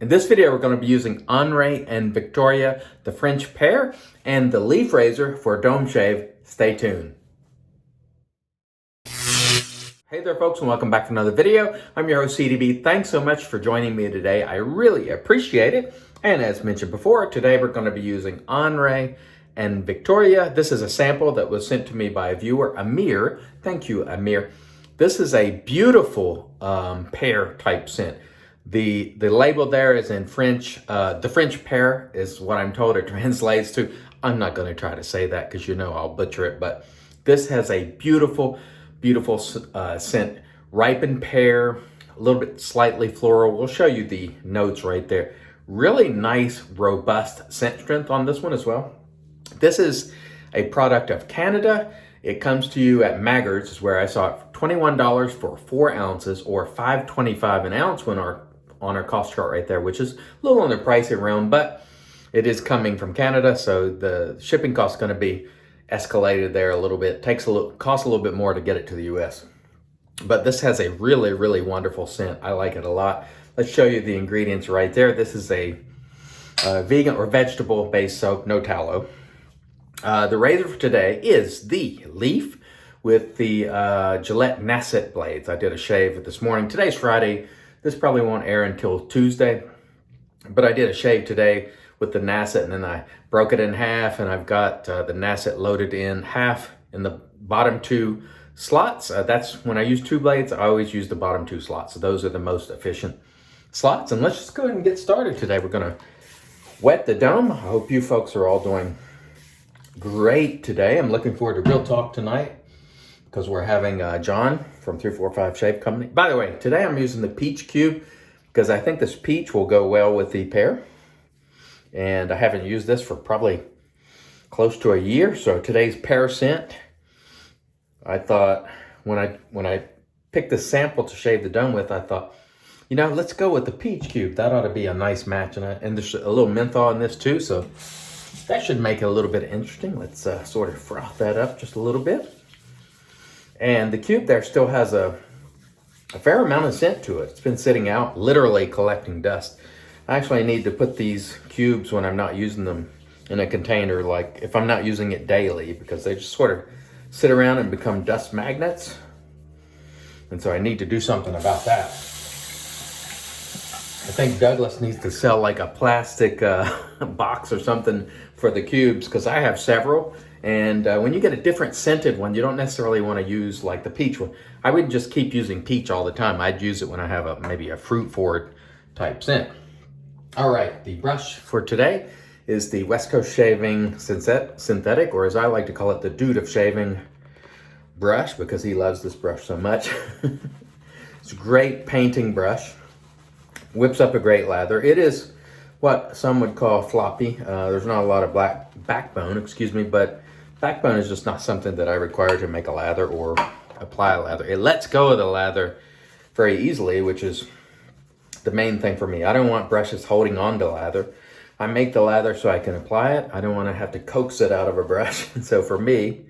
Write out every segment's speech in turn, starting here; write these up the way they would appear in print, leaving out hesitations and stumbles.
In this video, we're going to be using Henri and Victoria, the French pear, and the leaf razor for dome shave. Stay tuned. Hey there folks, and welcome back to another video. I'm your host CDB. Thanks so much for joining me today. I really appreciate it. And as mentioned before, today we're going to be using Henri and Victoria. This is a sample that was sent to me by a viewer, Amir. Thank you, Amir. This is a beautiful pear type scent. The label there is in French. The French pear is what I'm told it translates to. I'm not going to try to say that because you know I'll butcher it, but this has a beautiful, beautiful scent. Ripened pear, a little bit slightly floral. We'll show you the notes right there. Really nice, robust scent strength on this one as well. This is a product of Canada. It comes to you at Maggard's, is where I saw it, for $21 for 4 ounces or $5.25 an ounce when on our cost chart right there, which is a little on the pricey realm, but it is coming from Canada, so the shipping cost is going to be escalated there a little bit. Costs a little bit more to get it to the US. But this has a really, really wonderful scent. I like it a lot. Let's show you the ingredients right there. This is a vegan or vegetable-based soap, no tallow. The razor for today is the leaf with the Gillette Nasset blades. I did a shave this morning. Today's Friday. This probably won't air until Tuesday, but I did a shave today with the Nasset, and then I broke it in half, and I've got the Nasset loaded in half in the bottom 2 slots. That's when I use 2 blades, I always use the bottom 2 slots. So those are the most efficient slots. And let's just go ahead and get started today. We're gonna wet the dome. I hope you folks are all doing great today. I'm looking forward to Real Talk tonight because we're having John from 345 Shave Company. By the way, today I'm using the peach cube because I think this peach will go well with the pear. And I haven't used this for probably close to a year. So today's pear scent, I thought when I picked the sample to shave the dome with, I thought, you know, let's go with the peach cube. That ought to be a nice match. And there's a little menthol in this too, so that should make it a little bit interesting. Let's sort of froth that up just a little bit. And the cube there still has a fair amount of scent to it. It's been sitting out, literally collecting dust. I actually need to put these cubes when I'm not using them in a container, like if I'm not using it daily, because they just sort of sit around and become dust magnets. And so I need to do something about that. I think Douglas needs to sell like a plastic box or something for the cubes, because I have several. And when you get a different scented one, you don't necessarily want to use like the peach one. I wouldn't just keep using peach all the time. I'd use it when I have maybe a fruit forward type scent. All right, the brush for today is the West Coast Shaving Synthetic, or as I like to call it, the Dude of Shaving brush, because he loves this brush so much. It's a great painting brush. Whips up a great lather. It is what some would call floppy. There's not a lot of backbone, but backbone is just not something that I require to make a lather or apply a lather. It lets go of the lather very easily, which is the main thing for me. I don't want brushes holding on to lather. I make the lather so I can apply it. I don't want to have to coax it out of a brush. So for me,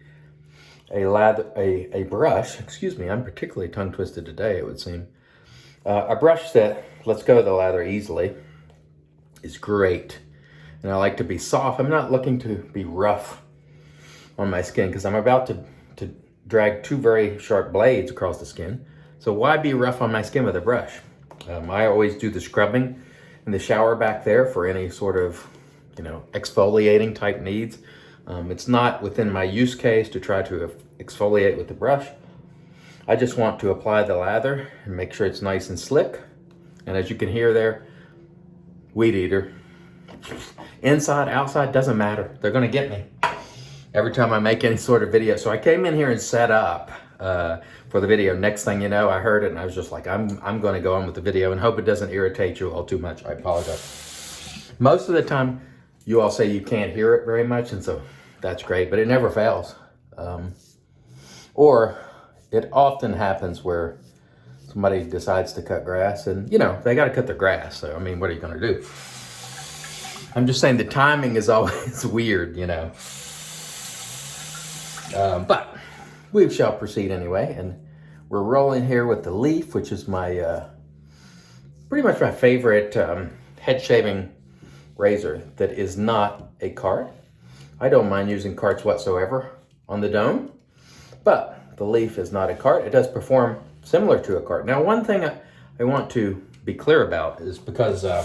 a brush, I'm particularly tongue twisted today, it would seem. A brush that lets go of the lather easily is great. And I like to be soft. I'm not looking to be rough on my skin because I'm about to drag 2 very sharp blades across the skin. So why be rough on my skin with a brush? I always do the scrubbing in the shower back there for any sort of, exfoliating type needs. It's not within my use case to try to exfoliate with the brush. I just want to apply the lather and make sure it's nice and slick. And as you can hear there, weed eater. Inside, outside, doesn't matter. They're gonna get me every time I make any sort of video. So I came in here and set up for the video. Next thing you know, I heard it and I was just like, I'm gonna go on with the video and hope it doesn't irritate you all too much. I apologize. Most of the time, you all say you can't hear it very much, and so that's great, but it never fails. Or it often happens where somebody decides to cut grass and, they got to cut their grass. So, I mean, what are you going to do? I'm just saying the timing is always weird, But we shall proceed anyway. And we're rolling here with the leaf, which is my, pretty much my favorite head shaving razor that is not a cart. I don't mind using carts whatsoever on the dome, but the leaf is not a cart. It does perform similar to a cart. Now, one thing I want to be clear about is because a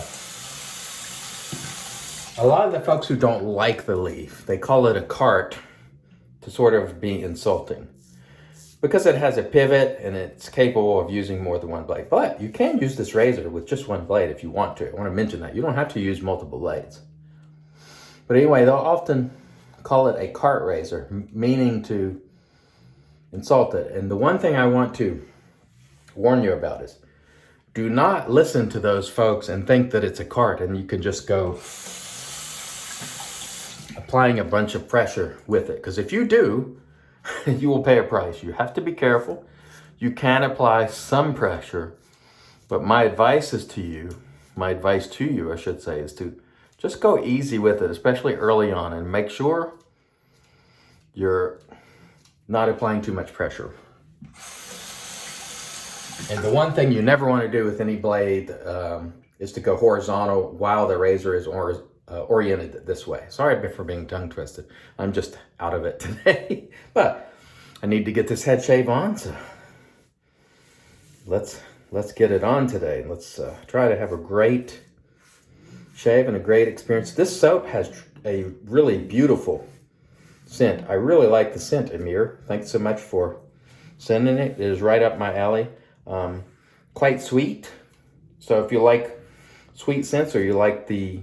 lot of the folks who don't like the leaf, they call it a cart to sort of be insulting because it has a pivot and it's capable of using more than one blade. But you can use this razor with just one blade if you want to. I want to mention that. You don't have to use multiple blades. But anyway, they'll often call it a cart razor, meaning to insult it. And the one thing I want to warn you about is do not listen to those folks and think that it's a cart and you can just go applying a bunch of pressure with it. Because if you do, you will pay a price. You have to be careful. You can apply some pressure, but my advice to you, I should say, is to just go easy with it, especially early on, and make sure you're not applying too much pressure. And the one thing you never want to do with any blade is to go horizontal while the razor is oriented this way. Sorry for being tongue twisted. I'm just out of it today. But I need to get this head shave on, so let's get it on today. Let's try to have a great shave and a great experience. This soap has a really beautiful scent. I really like the scent, Amir. Thanks so much for sending it. It is right up my alley. Quite sweet. So if you like sweet scents, or you like the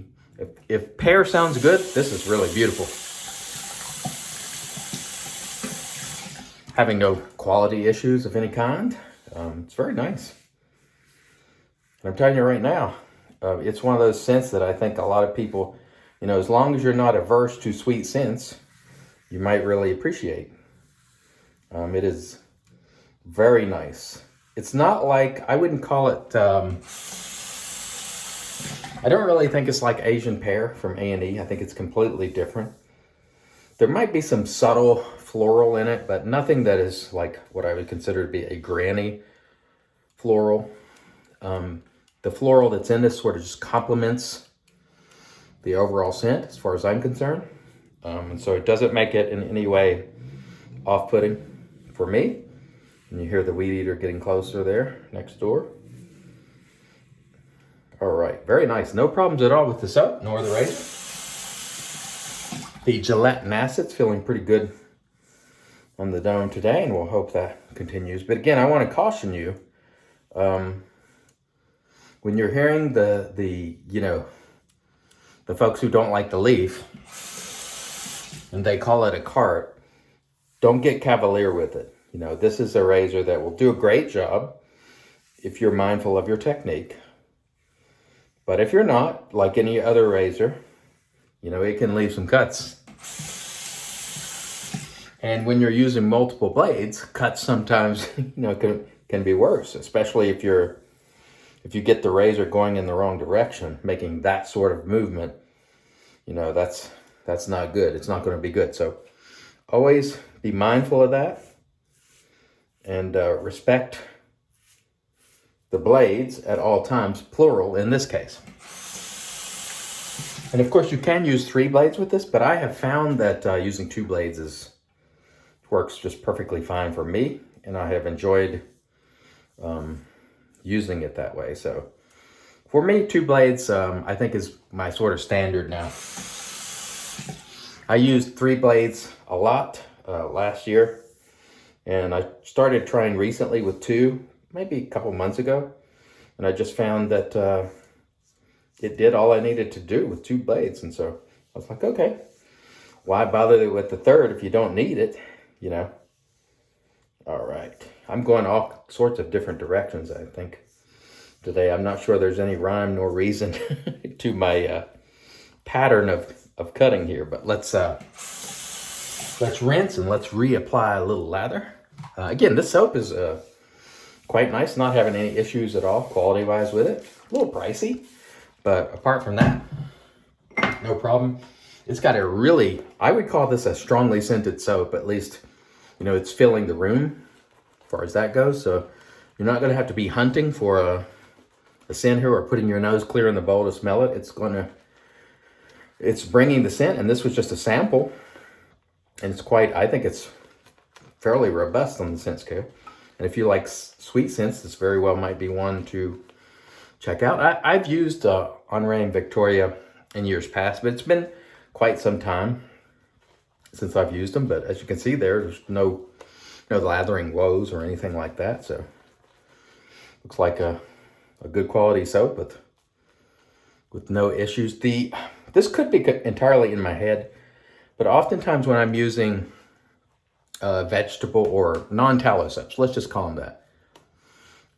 if pear sounds good, this is really beautiful. Having no quality issues of any kind. It's very nice. And I'm telling you right now, it's one of those scents that I think a lot of people, as long as you're not averse to sweet scents, you might really appreciate. It is very nice. It's not like, I wouldn't call it, I don't really think it's like Asian pear from A&E. I think it's completely different. There might be some subtle floral in it, but nothing that is like what I would consider to be a granny floral. The floral that's in this sort of just complements the overall scent as far as I'm concerned. And so it doesn't make it in any way off-putting for me. And you hear the weed eater getting closer there next door. All right, very nice. No problems at all with the soap, nor the razor. The gelatin acid's feeling pretty good on the dome today, and we'll hope that continues. But again, I want to caution you, when you're hearing the folks who don't like the leaf, and they call it a cart, don't get cavalier with it. This is a razor that will do a great job if you're mindful of your technique. But if you're not, like any other razor, it can leave some cuts. And when you're using multiple blades, cuts sometimes, can be worse, especially if you get the razor going in the wrong direction, making that sort of movement, that's not good. It's not going to be good. So always be mindful of that and respect the blades at all times, plural in this case. And of course you can use 3 blades with this, but I have found that using 2 blades works just perfectly fine for me, and I have enjoyed using it that way. So for me, 2 blades I think is my sort of standard now. I used 3 blades a lot last year, and I started trying recently with 2, maybe a couple months ago, and I just found that it did all I needed to do with 2 blades. And so I was like, okay, why bother with the 3rd if you don't need it, All right, I'm going all sorts of different directions, I think, today. I'm not sure there's any rhyme nor reason to my pattern of cutting here, but let's rinse and let's reapply a little lather. Again, this soap is quite nice, not having any issues at all quality-wise with it. A little pricey, but apart from that, no problem. It's got a really, I would call this a strongly scented soap, at least, it's filling the room as far as that goes. So you're not going to have to be hunting for the scent here, or putting your nose clear in the bowl to smell it, it's bringing the scent. And this was just a sample, and it's quite, I think it's fairly robust on the scent scale. And if you like sweet scents, this very well might be one to check out. I've used Henri and Victoria in years past, but it's been quite some time since I've used them. But as you can see there's no lathering woes or anything like that. So looks like a good quality soap with no issues. This could be entirely in my head, but oftentimes when I'm using vegetable or non-tallow soaps, let's just call them that,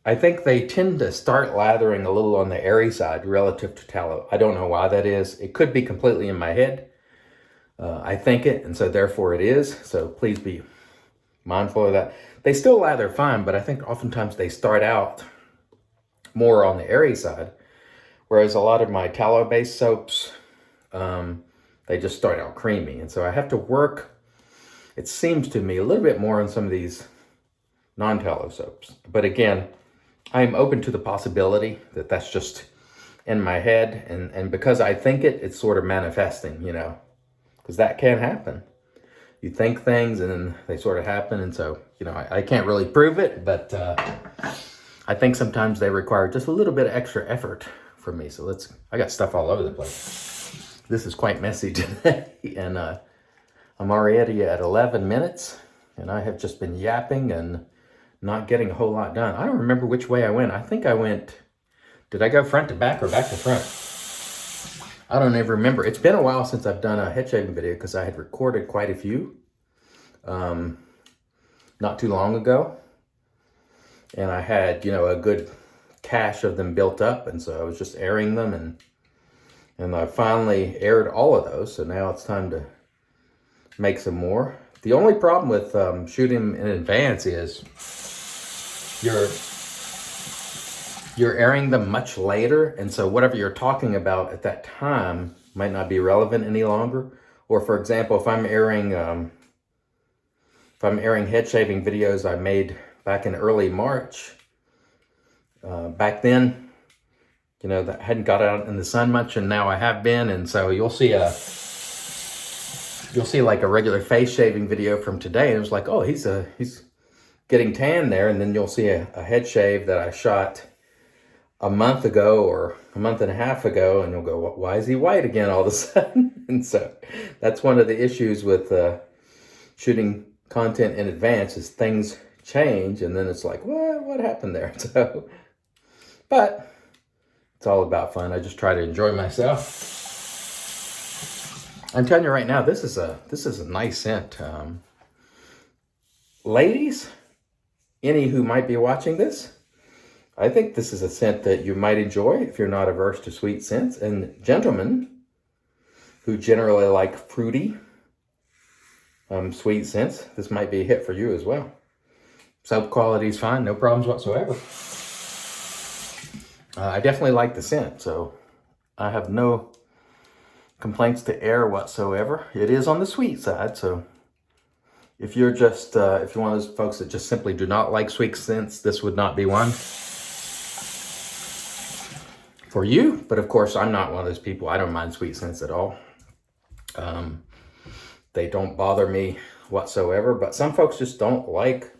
I think they tend to start lathering a little on the airy side relative to tallow. I don't know why that is. It could be completely in my head. I think it, and so therefore it is. So please be mindful of that. They still lather fine, but I think oftentimes they start out more on the airy side, whereas a lot of my tallow-based soaps, they just start out creamy. And so I have to work, it seems to me, a little bit more on some of these non-tallow soaps. But again, I'm open to the possibility that that's just in my head, and because I think it's sort of manifesting, you know, because that can happen. You think things and then they sort of happen, and so, you know, I can't really prove it, but I think sometimes they require just a little bit of extra effort from me. So I got stuff all over the place. This is quite messy today, and I'm already at 11 minutes, and I have just been yapping and not getting a whole lot done. I don't remember which way I went. I think I went, did I go front to back or back to front? I don't even remember. It's been a while since I've done a head shaving video because I had recorded quite a few not too long ago. And I had, you know, a good cache of them built up, and so I was just airing them, and I finally aired all of those. So now it's time to make some more. The only problem with shooting in advance is you're airing them much later, and so whatever you're talking about at that time might not be relevant any longer. Or for example, if I'm airing head shaving videos I made back in early March, back then, you know, that hadn't got out in the sun much, and now I have been, and so you'll see like a regular face shaving video from today, and it was like, oh, he's getting tan there, and then you'll see a head shave that I shot a month ago or a month and a half ago, and you'll go, why is he white again all of a sudden? And so that's one of the issues with shooting content in advance, is things change, and then it's like, what happened there? So, but it's all about fun. I just try to enjoy myself. I'm telling you right now, this is a nice scent. Ladies, any who might be watching this, I think this is a scent that you might enjoy if you're not averse to sweet scents. And gentlemen who generally like fruity, sweet scents, this might be a hit for you as well. Soap quality is fine, no problems whatsoever. I definitely like the scent, so I have no complaints to air whatsoever. It is on the sweet side, so if you're just, if you're one of those folks that just simply do not like sweet scents, this would not be one for you. But of course, I'm not one of those people. I don't mind sweet scents at all. They don't bother me whatsoever, but some folks just don't like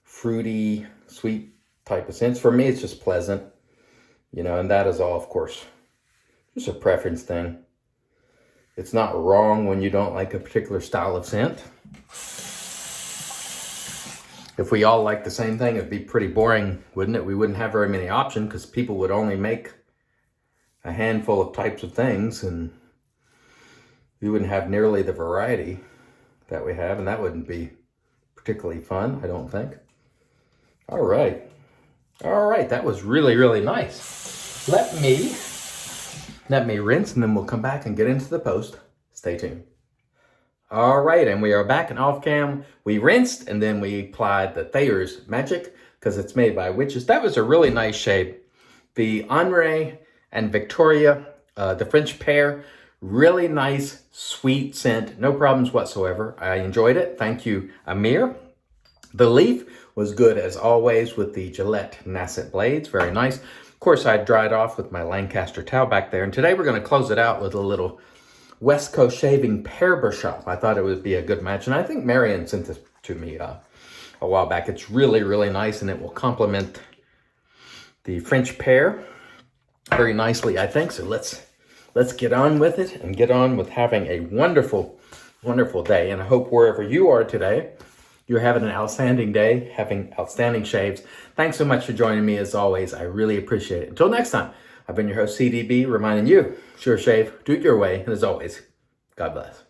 fruity, sweet type of scents. For me, it's just pleasant, you know, and that is all, of course, just a preference thing. It's not wrong when you don't like a particular style of scent. If we all like the same thing, it'd be pretty boring, wouldn't it? We wouldn't have very many options because people would only make a handful of types of things, and we wouldn't have nearly the variety that we have, and that wouldn't be particularly fun, I don't think. All right, that was really, really nice. Let me rinse, and then we'll come back and get into the post. Stay tuned. All right, and we are back and off cam. We rinsed, and then we applied the Thayer's Magic because it's made by witches. That was a really nice shade. The Henri and Victoria, the French Pear, really nice, sweet scent. No problems whatsoever. I enjoyed it. Thank you, Amir. The leaf was good as always with the Gillette Nascent blades. Very nice. course, I dried off with my Lancaster towel back there. And today we're going to close it out with a little West Coast Shaving Pear Shoppe. I thought it would be a good match. And I think Marion sent this to me a while back. It's really, really nice, and it will complement the French pear very nicely, I think. So let's get on with it and get on with having a wonderful, wonderful day. And I hope wherever you are today, you're having an outstanding day, having outstanding shaves. Thanks so much for joining me as always. I really appreciate it. Until next time, I've been your host, CDB, reminding you, sure shave, do it your way. And as always, God bless.